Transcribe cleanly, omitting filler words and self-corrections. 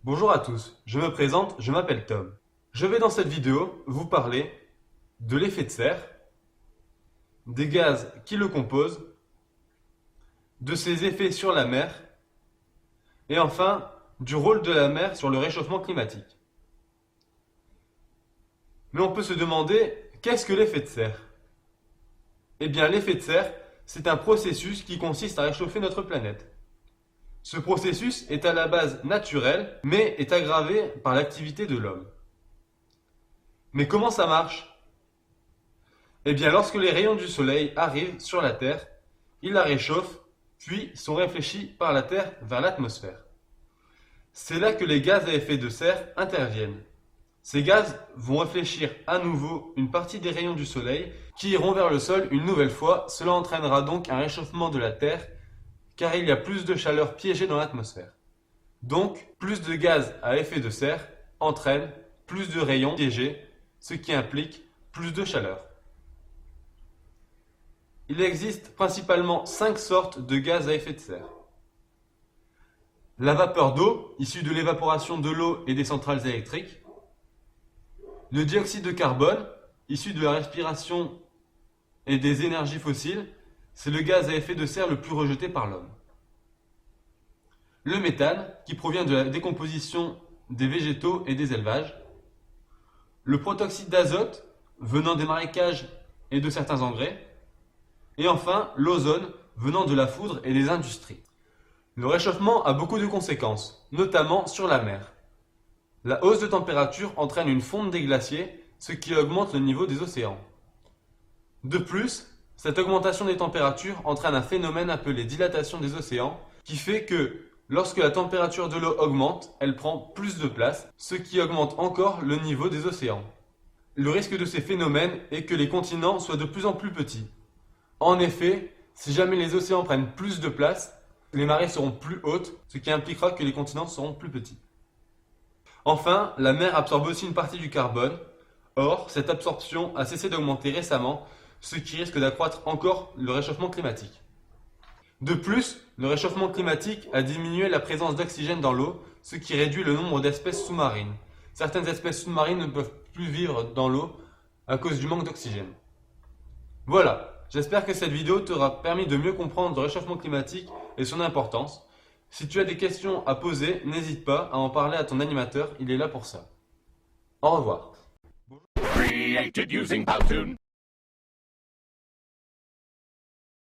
Bonjour à tous, je me présente, je m'appelle Tom. Je vais dans cette vidéo vous parler de l'effet de serre, des gaz qui le composent, de ses effets sur la mer et enfin du rôle de la mer sur le réchauffement climatique. Mais on peut se demander, qu'est-ce que l'effet de serre? Eh bien l'effet de serre, c'est un processus qui consiste à réchauffer notre planète. Ce processus est à la base naturel, mais est aggravé par l'activité de l'homme. Mais comment ça marche? Eh bien, lorsque les rayons du soleil arrivent sur la Terre, ils la réchauffent, puis sont réfléchis par la Terre vers l'atmosphère. C'est là que les gaz à effet de serre interviennent. Ces gaz vont réfléchir à nouveau une partie des rayons du soleil qui iront vers le sol une nouvelle fois. Cela entraînera donc un réchauffement de la Terre car il y a plus de chaleur piégée dans l'atmosphère. Donc, plus de gaz à effet de serre entraîne plus de rayons piégés, ce qui implique plus de chaleur. Il existe principalement 5 sortes de gaz à effet de serre. La vapeur d'eau, issue de l'évaporation de l'eau et des centrales électriques. Le dioxyde de carbone, issu de la respiration et des énergies fossiles, c'est le gaz à effet de serre le plus rejeté par l'homme. Le méthane, qui provient de la décomposition des végétaux et des élevages. Le protoxyde d'azote, venant des marécages et de certains engrais. Et enfin, l'ozone, venant de la foudre et des industries. Le réchauffement a beaucoup de conséquences, notamment sur la mer. La hausse de température entraîne une fonte des glaciers, ce qui augmente le niveau des océans. De plus, cette augmentation des températures entraîne un phénomène appelé dilatation des océans, qui fait que, lorsque la température de l'eau augmente, elle prend plus de place, ce qui augmente encore le niveau des océans. Le risque de ces phénomènes est que les continents soient de plus en plus petits. En effet, si jamais les océans prennent plus de place, les marées seront plus hautes, ce qui impliquera que les continents seront plus petits. Enfin, la mer absorbe aussi une partie du carbone. Or, cette absorption a cessé d'augmenter récemment, ce qui risque d'accroître encore le réchauffement climatique. De plus, le réchauffement climatique a diminué la présence d'oxygène dans l'eau, ce qui réduit le nombre d'espèces sous-marines. Certaines espèces sous-marines ne peuvent plus vivre dans l'eau à cause du manque d'oxygène. Voilà, j'espère que cette vidéo t'aura permis de mieux comprendre le réchauffement climatique et son importance. Si tu as des questions à poser, n'hésite pas à en parler à ton animateur, il est là pour ça. Au revoir. Created using Powtoon.